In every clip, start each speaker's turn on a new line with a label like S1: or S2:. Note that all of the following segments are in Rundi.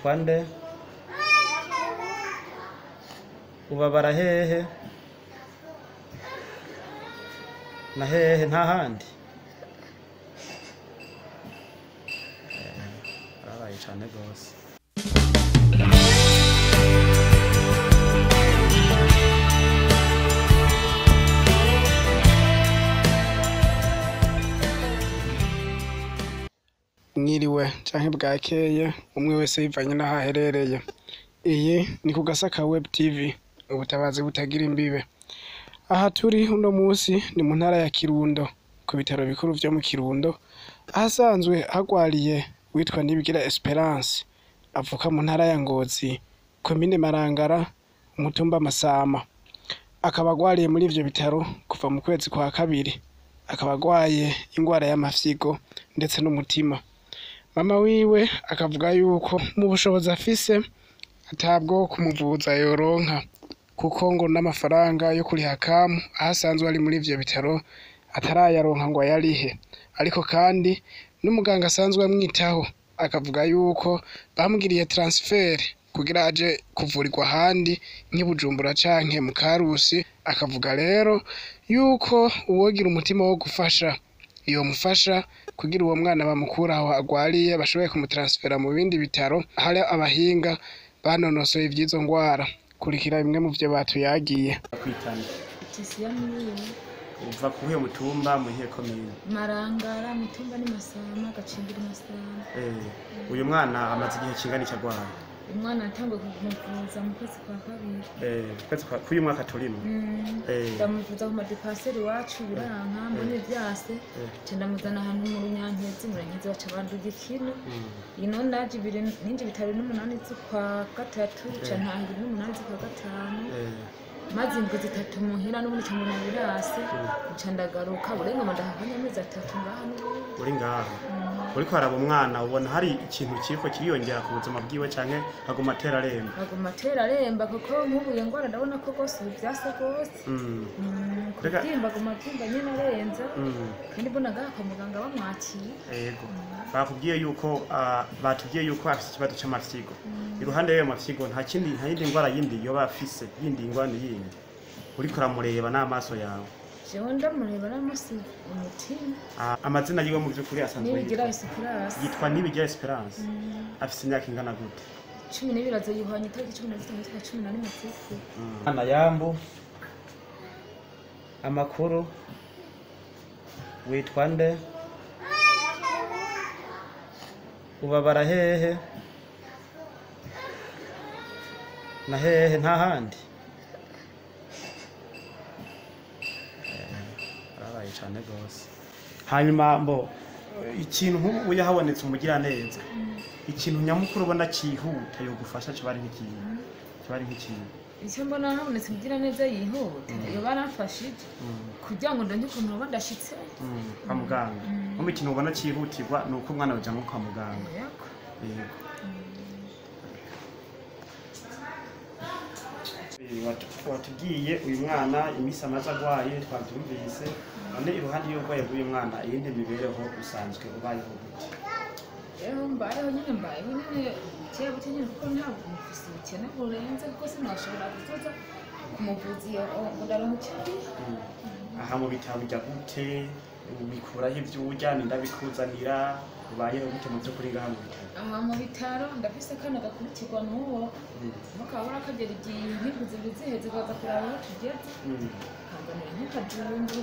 S1: Kwande ubabara hehe na hehe nta handi arabaye cane gose.
S2: Mwiriwe canke bwakeye umwe wese yivanye n'aho aherereye. Iyi ni ku Gasaka Web TV, ubutabazi butagira imbibe. Aha turi uno musi ni mu ntara ya Kirundo, ku bitaro bikuru vyo mu Kirundo, ahasanzwe hagwariye witwa Nibigira Esperance, avuka mu ntara ya Ngozi, komine Marangara, umutumba Masama. Akaba agwariye muri ivyo bitaro kuva mu kwezi kwa kabiri, akaba agwaye ingwara y'amafyigo ndetse n'umutima. Mama wiwe akavuga yuko mu bushobozi afise atabwo kumuvuza yoronka, kuko ngo n'amafaranga yo kuriha kamu ahasanzwe ari muri ivyo bitaro atarayaronka ngo ayarihe. Ariko kandi n'umuganga asanzwe amwitaho akavuga yuko bamugiriye transfer kugira aje kuvurirwa ahandi nk'i Bujumbura canke mu Karusi. Akavuga rero yuko uwogira umutima wo gufasha yomufasha kugira uwo mwana bamukura aho agwariye bashoboye kumutransfera mu bindi bitaro hari abahinga banonosoye ivy'izo ngwara. Kurikira bimwe mu vyo batuyagiye.
S1: Kwitana
S3: Tisiya mwiwe
S1: uva kuhe mutumba muhiye komine
S3: Marangara, mutumba ni Masama, Gacimbiri Masama.
S1: Uyu mwana amaze igihe kingana iki agwaye?
S3: Umwana atanguye kumuvuza mu kwezi kwa kabiri.
S1: Kwezi kwa kuyu mwaka turimo.
S3: Ndamuvuza ku madepaseri wacu biranka mbone vyase. Ndamuzana ahantu mu Runyankezi, mu Runyankezi baca banduga ikino. Ino ndaje ninje bitaro n'umunani z'ukwa gatatu, ca ntangira n'umunani z'ukwa gatanu. Maze indwi zitatu muhira n'ubundi ca mbona birase, ca ndagaruka urenga ndahakanya amezi atatu ngaha n'ubu.
S1: Uri ngaha uriko haraba umwana ubona hari ikintu kiriko kiriyongera ku buzima bwiwe canke aguma atera aremba?
S3: Aguma atera aremba kuko nk'ubuye ngwara ndabona ko gose vyasa gose. Kutimba aguma atimba nyene arenza. Kandi mbona ngaha kwa muganga bamwakiye.
S1: Yego. Batubwiye yuko afise ikibazo c'amafyigo. Iruhande y'ayo mafyigo nta yindi ngwara yindi yoba afise, yindi ngwara yindi uriko uramureba n'amaso yawe?
S3: Jewe ndamureba n'amaso umutima.
S1: Amazina yiwe mu vy'ukuri asanzwe
S3: Nibigira Esperance.
S1: yitwa Nibigira Esperance. Afise imyaka ingana gute?
S3: 12 azoyihwanya itariki 16 z'ukwa 11.
S1: Ana yambu amakuru witwa nde ubabara hehe na hehe nta handi arabaye cane gose. Hanyuma mbo ikintu nk'ubu yahabonetse umugira neza, ikintu nyamukuru ubona cihuta yo gufasha kibari nk'ikintu
S3: Icyo mbona habonetse umugira neza yihuta iyo baramfashije kugira ngo ndonke ukuntu badashitse
S1: kwa muganga. Mu ikintu ubona cihutirwa nuko umwana yajyanwa kwa muganga. Yego. Watubwiye uyu mwana imisi amaze agwaye twavyumvise, none iruhande y'urwaye bw'uyu mwana iyindi mibereho usanzwe ubayeho gute?
S3: Mbayeho nyene kera gute nyene kuko ntabwo mufise ubukene burenze kuko sinashobora kuzoza kumuvuza iyo ngo ndaronke
S1: aha mu bitaro bijya gute? Ubikuraho ivyo urya ndabikuzanira? Ubayeho gute mu vy'ukuri ngaha mu bitaro?
S3: aha mu bitaro ndafise akana gakurikirwa n'uwo mukabura kagera igihe nkiguze biziheze kaza kuraba aho tugeze kazanira nk'akajumbu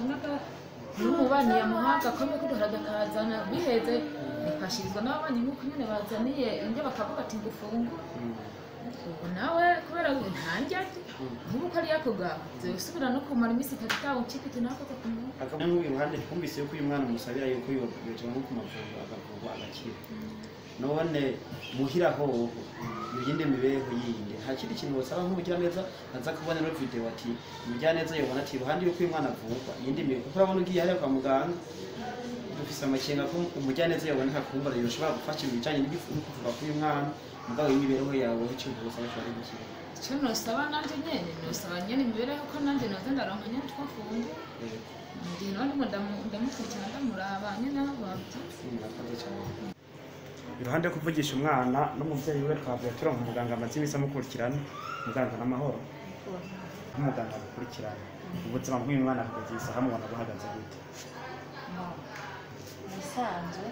S3: n'umubanyi yamuhaga kome kuduharaga kazana biheze nikashirizwa n'ababanyi nk'uko nyene bazaniye indya bakavuga ati ngufungure. Ubu nawe kubera ntanjya nk'ubu ko ari yakogaho zosubira no kumara imisi 3 tawo ncikiti nakoza kumwe.
S1: Akamwe iruhande twumvise yuko uyu mwana musabira yuko yoje nko kumavuriro akavurwa agakira. None muhira ho yindi mibereho yindi nta kindi kintu bosaba nk'ubugira neza aza kubona no video ati umugira neza yobona ati iruhande yuko uyu mwana avurwa yindi mibereho kuko urabona ugiye hariya kwa muganga dufise amakenga ko umugira neza yoboneka kumbura yoshobora gufasha ibijanye n'igifungo kuvuga ko uyu mwana mugabo imibereho yawe icyo bosaba cyo ari iki?
S3: Icyo nosaba nanje nyene nosaba nyene imibereho ko nanje noza ndaronka nyene twafunze. Ndi none ndamukurikirana ndamuraba nyene aho babyo.
S1: iruhande yo kuvugisha umwana n'umuvyeyi we twavuye turonka umuganga amaze imisi amukurikirana muganga n'amahoro nk'umuganga amukurikirana ubuzima bw'uyu mwana kugeza iyi saha mubona buhagaze gute
S4: bisanzwe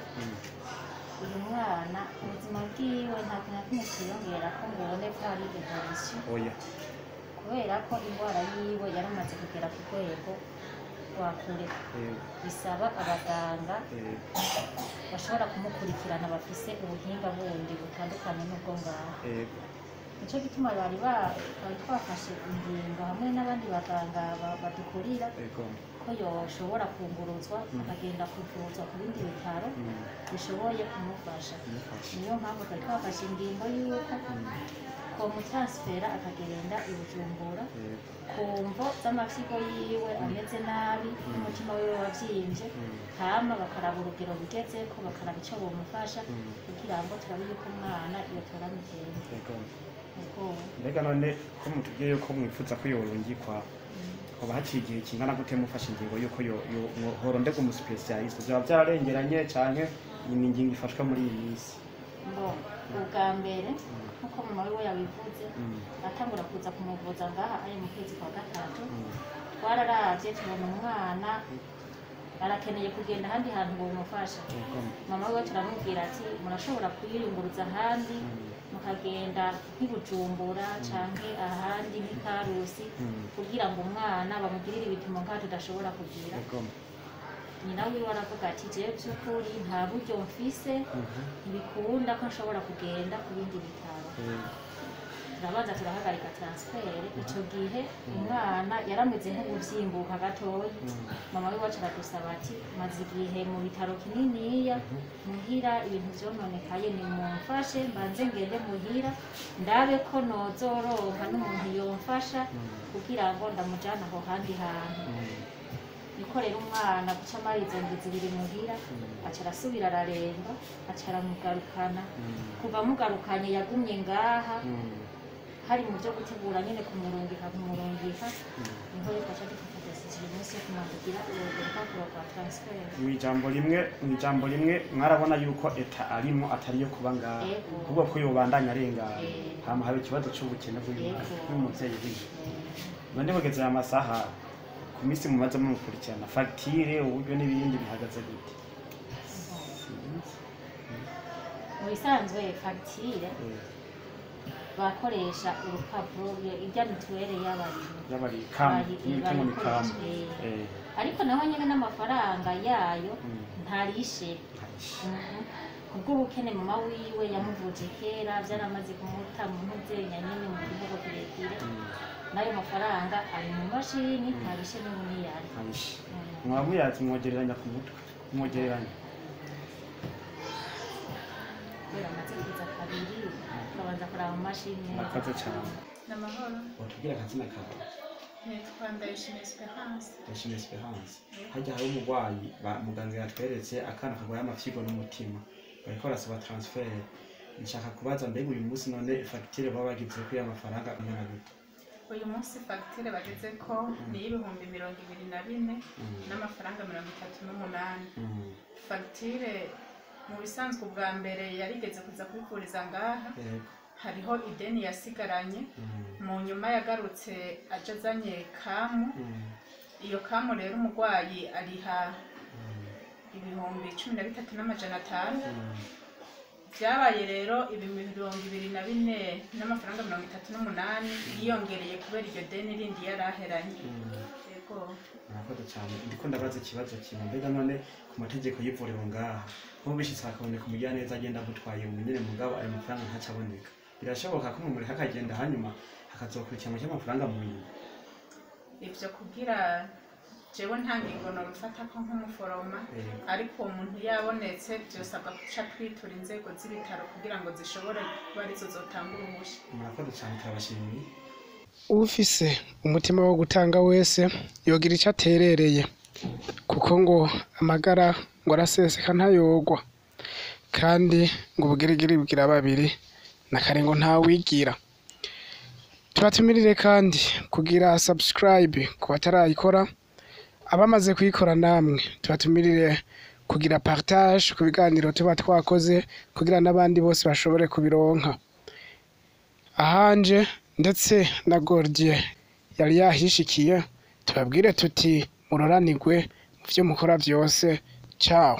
S4: uyu mwana ubuzima bwiwe nta kintu na kimwe kiyongera ko ngo ubone ko hari evolution
S1: oya
S4: kubera ko indwara yiwe yaramaze kugera ku rwego rwa kure bisaba abaganga bashobora kumukurikirana bafise ubuhinga bundi butandukanye n'ubwo ngaho nicyo gituma bari twafashe ingingo hamwe n'abandi baganga badukurira ko yoshobora kunguruzwa akagenda kuvuzwa ku bindi bitaro bishoboye kumufasha niyo mpamvu twari twafashe ingingo y'uko komutansifera akagenda i Bujumbura kumvo z'amafyigo yiwe ameze nabi n'umutima wiwe wavyimbye hama bakaraba urugero bigezeko bakaraba ico bomufasha kugira ngo turabe yuko umwana yotora mitende.
S1: Mbega none ko mutubwiye yuko mwifuza ko yorungikwa hoba haciye igihe kingana gute mufashe ingingo yuko horondegwa umusipesiyaliste vyaba vyararengeranye canke ni ingingo ifashwa muri iyi minsi?
S4: Ubwa mbere nkuko mama wiwe yabivuze atangura kuza kumuvuza ngaha ari mu kwezi kwa gatatu twararavye tubona umwana arakeneye kugenda ahandi hantu ngo bimufasha mama wiwe turamubwira ati murashobora kuyiyunguruza ahandi mukagenda nk'Ibujumbura canke ahandi nk'Ikarusi kugira ngo umwana bamugirire ibipimo ngaho tudashobora kugira. Nyina wiwe aravuga ati jewe by'ukuri nta buryo mfise ntibikunda ko nshobora kugenda ku bindi bitaro. Turabanza turahagarika transfert ico gihe umwana yarameze nk'ubuvyimbuka gatoyi mama wiwe aradusaba ati maze igihe mu bitaro kininiya muhira ibintu vyononekaye ni mumfashe mbanze ngende muhira ndabe ko nozoronka n'umuntu yomfasha kugira ngo ndamujana aho handi hantu. Niko rero umwana guca amarizo ngizi biri muhira aca arasubira araremba aca aramugarukana kuva mugarukanye yagumye ngaha hari mu byo gutegura nyene kumurungika niho yafasha gufata decision yose yo kumwandikira urupapuro rwa transfer.
S1: Mwijambo rimwe mwarabona yuko eta arimo atari yo kuba ngaha kubwo ko yobandanya arengana hama habe ikibazo c'ubukene bw'umuvyeyi wiwe. None mugeze aya masaha ku misi mumaze mukurikirana fagitire uburyo n'ibindi bihagaze gute?
S4: Mu bisanzwe fagitire bakoresha urupapuro irya mituwere y'abarimyi ariko naho nyene n'amafaranga yayo ntarishe kubw'ubukene mama wiwe yamuvuje kera vyaramaze kumuta mu ntuzenya nyene mu gihugu kirekire nayo mafaranga ari mu mashini ntarishe n'ubuniyari.
S1: Mwabuyazi mwogereranya ku mutwe mwogereranya
S4: amaze kuza kabiri kabanza kuraba mu mashini.
S1: Murakoze cyane.
S3: Namahoro.
S1: Watubwira akazina kawe?
S3: Nitwa Ndayishimiye Esperance.
S1: Ndayishimiye Esperance. Hajya hari umurwayi muganga yatweretse akana kagwaye amafyigo n'umutima bariko barasaba transfert. Nshaka kubaza mbega uyu munsi none fagitire baba bagize ko y'amafaranga angana gute?
S3: Uyu munsi fagitire bageze ko ni ibihumbi 24 n'amafaranga 38. Fagitire mu bisanzwe ubwa mbere yarigeze kuza kwivuriza ngaha hariho ideni yasigaranye mu nyuma yagarutse ajazanye kamu iyo kamu rero umurwayi ariha ibihumbi 13,500 byabaye rero ibihumbi 24 n'amafaranga 38 yiyongereye kubera iryo deni rindi yaraheranye.
S1: Murakoze cyane. Ndiko ndabaza ikibazo kimwe mbega none ku mategeko y'ivuriro ngaha nko bishitse akaboneka umujya neza agenda gutwaye umunyene mugabo ayo mafaranga ntacaboneka birashoboka ko umumuri hakagenda hanyuma hakazokurikirana cy'amafaranga mu nyuma
S3: ivyo kugira jewe ntangingo no bifata ko nk'umuforoma ariko uwo muntu yabonetse byosabwa guca twitura inzego z'ibitaro kugira ngo zishobore kuba arizo zotanga uruhushya.
S1: Murakoze cyane turabashimiye.
S2: Ufise umutima wo gutanga wese yogira icyo aterereye kuko ngo amagara ngo araseseka ntayogwa kandi ngo ubugirigiri bwira babiri na kare ngo ntawigira. Tubatumirire kandi kugira subscribe ku batarayikora abamaze kuyikora namwe tubatumirire kugira partage ku biganiro tuba twakoze kugira n'abandi bose bashobore kubironka. Ahanje ndetse na Gordier yari yahishikiye, tubabwire tuti muroranirwe mu vyo mukora vyose. Ciao.